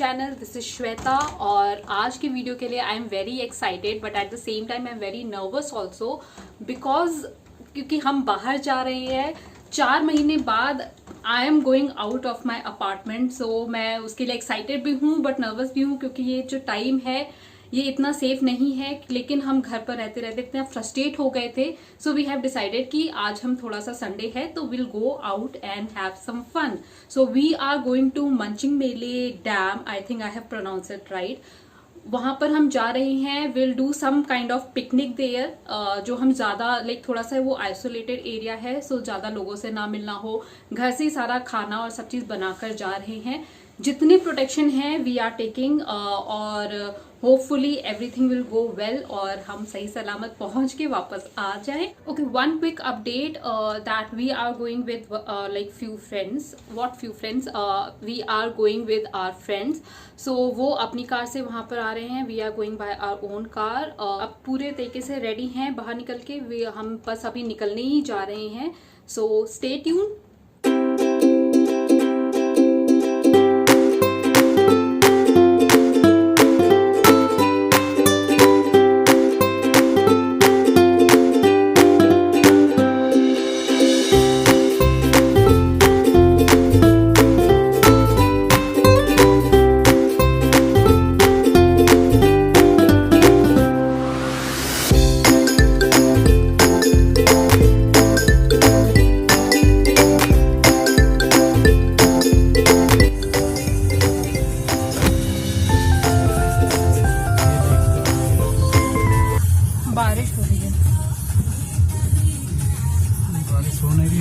Channel, this is Shweta. और आज की वीडियो के लिए I am very excited but at the same time I am very nervous also because क्योंकि हम बाहर जा रहे हैं 4 महीने बाद। I am going out of my apartment, so मैं उसके लिए एक्साइटेड भी हूँ बट नर्वस भी हूँ क्योंकि ये जो टाइम है ये इतना सेफ नहीं है। लेकिन हम घर पर रहते रहते इतना फ्रस्ट्रेट हो गए थे, सो वी हैव डिसाइडेड कि आज हम थोड़ा सा संडे है तो will go out and have some fun. So we are going to Manchanabele dam, I think I have pronounce it right. वहां पर हम जा रहे हैं, will do some kind of picnic there. जो हम ज्यादा लाइक थोड़ा सा वो आइसोलेटेड एरिया है, सो ज्यादा लोगों से ना मिलना हो, घर से ही सारा खाना और सब चीज बनाकर जा रहे हैं। जितनी प्रोटेक्शन है वी आर टेकिंग और hopefully everything will go well और हम सही सलामत पहुंच के वापस आ जाएं। Okay, one quick update that we are going with like few friends. What few friends? We are going with our friends. So वो अपनी कार से वहां पर आ रहे हैं, we are going by our own car. अब पूरे तरीके से रेडी हैं बाहर निकल के, हम बस अभी निकलने ही जा रहे हैं। So stay tune. बारिश हो रही है, बारिश होने भी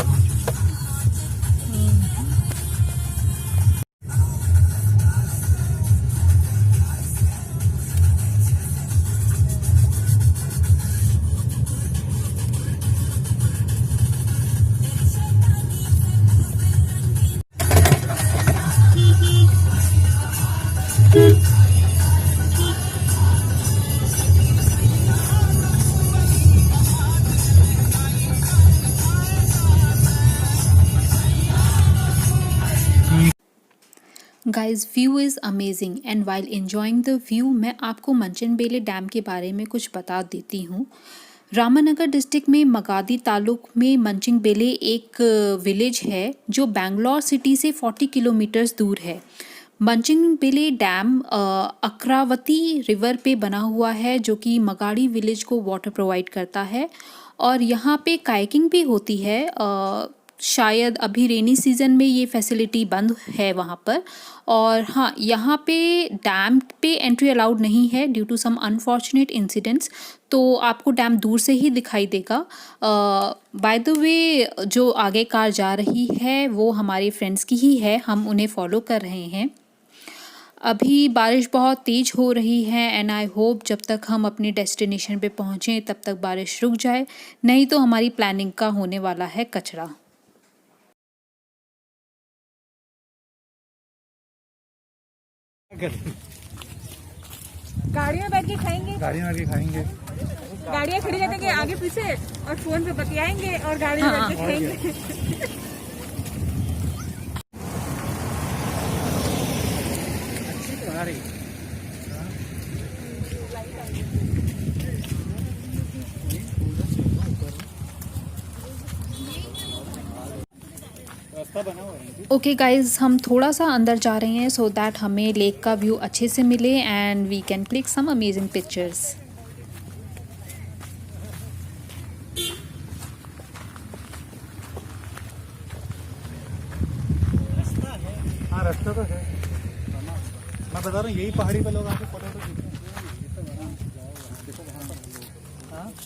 guys view is amazing and while enjoying the view मैं आपको मंचनबेले डैम के बारे में कुछ बता देती हूँ। रामनगर डिस्ट्रिक्ट में मगादी तालुक में मंचिंगबेले एक विलेज है जो बैंगलोर सिटी से 40 किलोमीटर्स दूर है। मंचिंगबेले डैम अक्रावती रिवर पे बना हुआ है जो कि मगाड़ी विलेज को वाटर प्रोवाइड करता है और यहाँ पे काइकिंग भी होती है। शायद अभी रेनी सीज़न में ये फैसिलिटी बंद है वहाँ पर। और हाँ, यहाँ पे डैम पे एंट्री अलाउड नहीं है due to some unfortunate incidents, तो आपको डैम दूर से ही दिखाई देगा। बाय द वे जो आगे कार जा रही है वो हमारे फ्रेंड्स की ही है, हम उन्हें फॉलो कर रहे हैं। अभी बारिश बहुत तेज़ हो रही है एंड आई होप जब तक हम अपने डेस्टिनेशन पे पहुँचें तब तक बारिश रुक जाए, नहीं तो हमारी प्लानिंग का होने वाला है कचरा। गाड़ी में बैठ के खाएंगे, गाड़ी में आके खाएंगे, गाड़ियाँ खड़ी रहती है आगे पीछे और फोन पे बतियाएंगे और गाड़ी में बैठ के खाएंगे। ओके गाइज, हम थोड़ा सा अंदर जा रहे हैं सो दैट हमें लेक का व्यू अच्छे से मिले and we can click some amazing pictures. हाँ रास्ता तो है, मैं बता रहा हूँ यही पहाड़ी पे लोग आके फोटो तो खींचते हैं।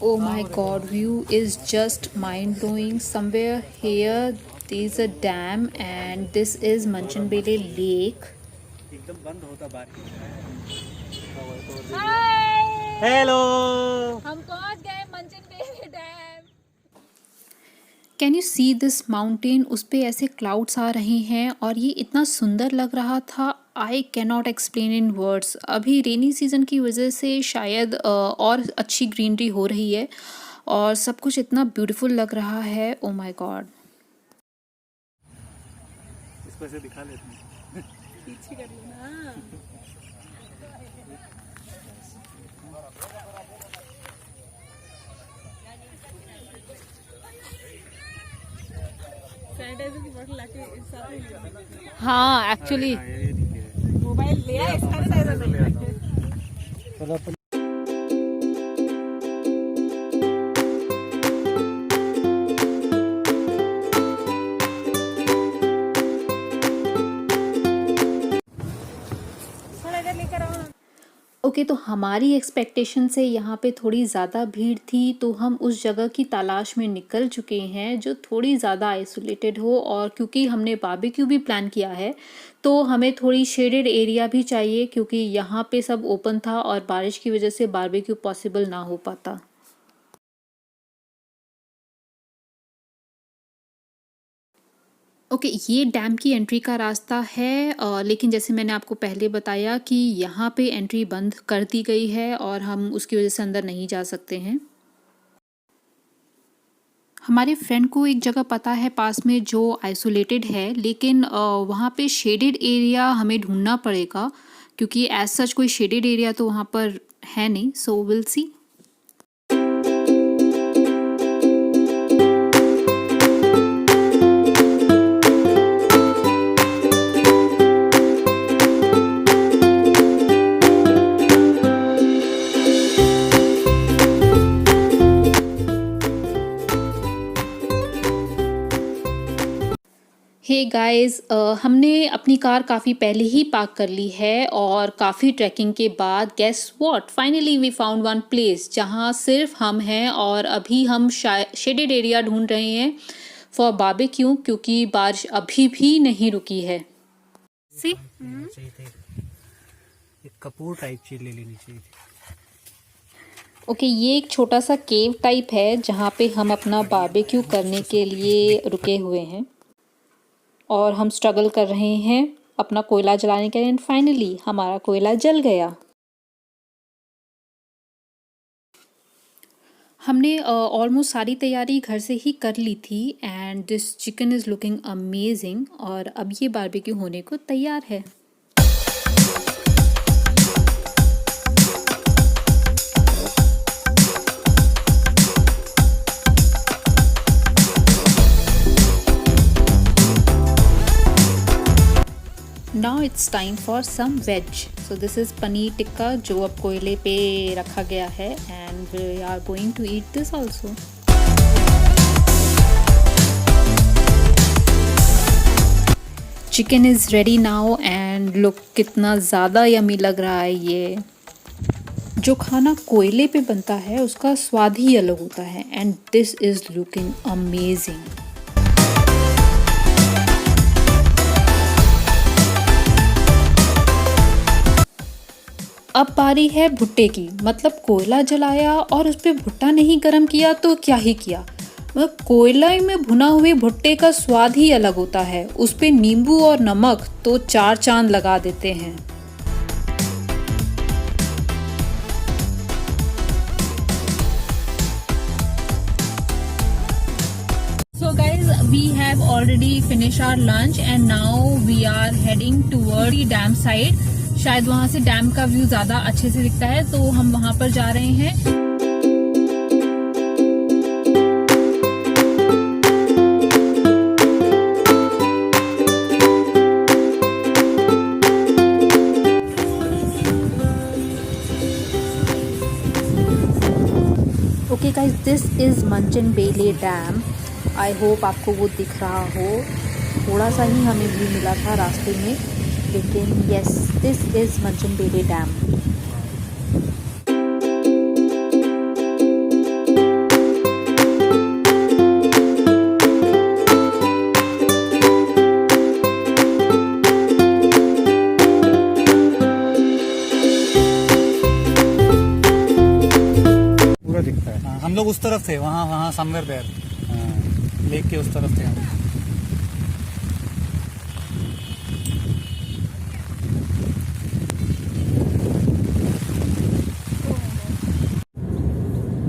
Oh my god, view is just mind blowing. Somewhere here there is a dam and this is Manchanbele Lake. एकदम बंद होता बारिश। हेलो, हम पहुंच गए Manchanabele dam. Can you see this mountain? उस पे ऐसे क्लाउड्स आ रहे हैं और ये इतना सुंदर लग रहा था, I cannot explain in words. अभी रेनी सीज़न की वजह से शायद और अच्छी ग्रीनरी हो रही है और सब कुछ इतना ब्यूटीफुल लग रहा है। ओ माय गॉड, इसको ऐसे दिखा लेते हैं। पीछे कर लो ना। सैनिटाइजर की बोतल लाके एक साथ ही ले हाँ एक्चुअली ये दिखे मोबाइल ले आए, सैनिटाइजर नहीं आए। चलो अपन थोड़ा इधर लेकर आओ ना। ओके तो हमारी एक्सपेक्टेशन से यहाँ पे थोड़ी ज़्यादा भीड़ थी, तो हम उस जगह की तलाश में निकल चुके हैं जो थोड़ी ज़्यादा आइसोलेटेड हो। और क्योंकि हमने बारबेक्यू भी प्लान किया है तो हमें थोड़ी शेडेड एरिया भी चाहिए, क्योंकि यहाँ पे सब ओपन था और बारिश की वजह से बारबेक्यू पॉसिबल ना हो पाता। ओके ये डैम की एंट्री का रास्ता है, लेकिन जैसे मैंने आपको पहले बताया कि यहाँ पे एंट्री बंद कर दी गई है और हम उसकी वजह से अंदर नहीं जा सकते हैं। हमारे फ्रेंड को एक जगह पता है पास में जो आइसोलेटेड है, लेकिन वहाँ पे शेडेड एरिया हमें ढूंढना पड़ेगा, क्योंकि एज सच कोई शेडेड एरिया तो वहाँ पर है नहीं। So will see. Hey guys, हमने अपनी कार काफ़ी पहले ही पार्क कर ली है और काफ़ी ट्रैकिंग के बाद guess what, finally we found one place जहाँ सिर्फ हम हैं और अभी हम शेडेड एरिया ढूंढ रहे हैं फॉर बारबेक्यू, क्योंकि बारिश अभी भी नहीं रुकी है। सी चाहिए थे एक कपूर टाइप चीज ले लेनी चाहिए थी। ओके ये एक छोटा सा केव टाइप है जहाँ पे हम अपना बारबेक्यू करने के लिए रुके हुए हैं और हम स्ट्रगल कर रहे हैं अपना कोयला जलाने के लिए। एंड फाइनली हमारा कोयला जल गया। हमने ऑलमोस्ट सारी तैयारी घर से ही कर ली थी and this chicken is looking amazing. और अब ये बारबेक्यू होने को तैयार है। Now it's time for some veg. So this is paneer tikka जो अब कोयले पे रखा गया है and we are going to eat this also. Chicken is ready now and look कितना ज़्यादा यम्मी लग रहा है ये। जो खाना कोयले पे बनता है उसका स्वाद ही अलग होता है and this is looking amazing. अब बारी है भुट्टे की। मतलब कोयला जलाया और उस पर भुट्टा नहीं गरम किया तो क्या ही किया। मतलब कोयला में भुना हुए भुट्टे का स्वाद ही अलग होता है। उस पे नींबू और नमक तो चार चांद लगा देते हैं। So guys, we have already finished our lunch and now we are heading toward the dam side. शायद वहाँ से डैम का व्यू ज़्यादा अच्छे से दिखता है तो हम वहाँ पर जा रहे हैं। ओके गाइस, दिस इज़ मंचन बेले डैम। आई होप आपको वो दिख रहा हो। थोड़ा सा ही हमें व्यू मिला था रास्ते में, लेकिन यस, दिस इज़ मंचन बेले डैम। पूरा दिखता है। हम लोग उस तरफ थे, वहाँ समवेयर देयर, लेक के उस तरफ थे हम।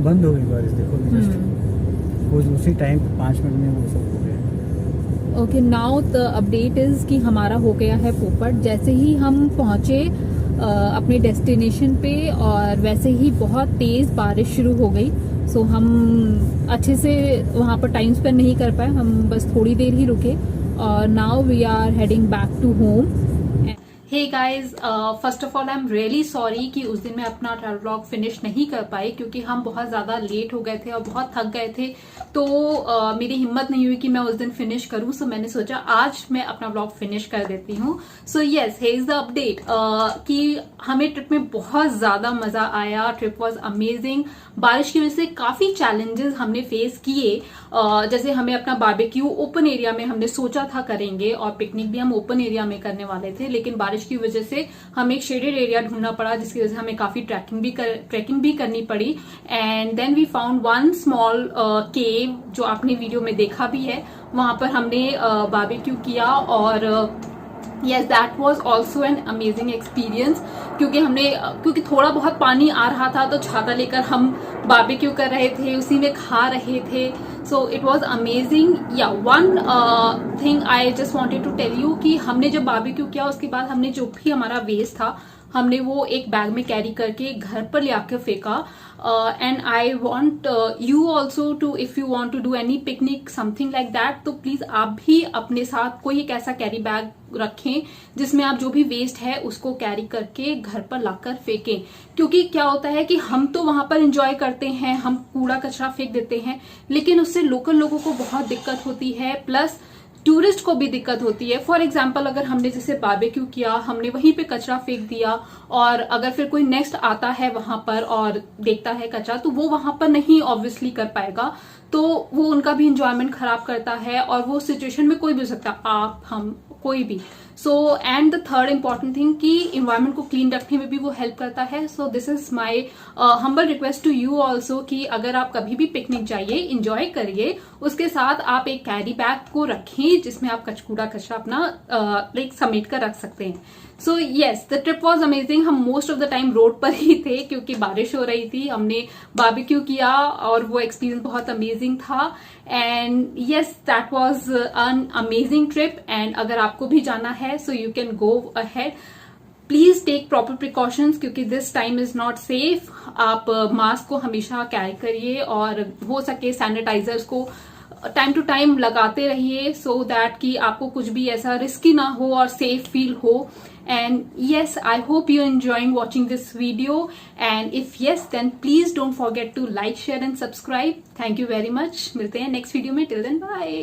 बंद हो गई बारिश, देखो वो उसी टाइम 5 मिनट में वो सब हो गया। Okay, now the update is कि हमारा हो गया है पोपट। जैसे ही हम पहुँचे अपने डेस्टिनेशन पे और वैसे ही बहुत तेज़ बारिश शुरू हो गई। सो हम अच्छे से वहाँ पर टाइम स्पेंड नहीं कर पाए, हम बस थोड़ी देर ही रुके और now we are heading back to home. Hey guys, first of all I am really sorry कि उस दिन मैं अपना ट्रैवल व्लॉग फिनिश नहीं कर पाई क्योंकि हम बहुत ज़्यादा लेट हो गए थे और बहुत थक गए थे। तो मेरी हिम्मत नहीं हुई कि मैं उस दिन फिनिश करूं। सो मैंने सोचा आज मैं अपना व्लॉग फिनिश कर देती हूं। So yes, here is the update कि हमें ट्रिप में बहुत ज़्यादा मज़ा आया। Trip was amazing. बारिश की वजह से काफ़ी चैलेंजेस हमने फेस किए। जैसे हमें अपना बारबेक्यू ओपन एरिया में हमने सोचा था करेंगे और पिकनिक भी हम ओपन एरिया में करने वाले थे, लेकिन बारिश की वजह से हमें एक शेडेड एरिया ढूंढना पड़ा जिसकी वजह से हमें काफी ट्रैकिंग भी करनी पड़ी। And then we found one small cave जो आपने वीडियो में देखा भी है। वहां पर हमने बारबेक्यू किया और yes, that was also an amazing experience क्योंकि थोड़ा बहुत पानी आ रहा था तो छाता लेकर हम बारबेक्यू कर रहे थे, उसी में खा रहे थे। So it was amazing. Ya one thing I just wanted to tell you कि हमने जब बारबेक्यू किया उसके बाद हमने जो भी हमारा वेस्ट था हमने वो एक बैग में कैरी करके घर पर ले आकर फेंका। And I want you also to, if you want to do any picnic something like that, तो प्लीज आप भी अपने साथ कोई एक ऐसा कैरी बैग रखें जिसमें आप जो भी वेस्ट है उसको कैरी करके घर पर लाकर फेंकें। क्योंकि क्या होता है कि हम तो वहां पर एंजॉय करते हैं, हम कूड़ा कचरा फेंक देते हैं, लेकिन उससे लोकल लोगों को बहुत दिक्कत होती है, प्लस टूरिस्ट को भी दिक्कत होती है। फॉर एग्जाम्पल, अगर हमने जैसे बारबेक्यू किया, हमने वहीं पे कचरा फेंक दिया और अगर फिर कोई नेक्स्ट आता है वहां पर और देखता है कचरा, तो वो वहां पर नहीं ऑब्वियसली कर पाएगा, तो वो उनका भी इंजॉयमेंट खराब करता है। और वो सिचुएशन में कोई भी हो सकता है, आप, हम, कोई भी। So and the third important thing कि इन्वायरमेंट को क्लीन रखने में भी वो हेल्प करता है। So this is my humble request to you also कि अगर आप कभी भी पिकनिक जाइए, इंजॉय करिए, उसके साथ आप एक कैरी बैग को रखें जिसमें आप कूड़ा कचरा अपना लाइक समेट कर रख सकते हैं। So yes, the trip was amazing. हम most of the time road पर ही थे क्योंकि बारिश हो रही थी। हमने बारबेक्यू किया और वो एक्सपीरियंस बहुत अमेजिंग था। And yes, that was an amazing trip. And अगर आपको भी जाना है so you can go ahead. Please take proper precautions क्योंकि this time is not safe. आप मास्क को हमेशा कैरी करिए और हो सके सैनिटाइजर्स को टाइम टू टाइम लगाते रहिए सो दैट कि आपको कुछ भी ऐसा रिस्की ना हो और सेफ फील हो। And yes, I hope you're enjoying watching this video, and if yes, then please don't forget to like, share and subscribe. Thank you very much. मिलते हैं next video में. Till then, bye.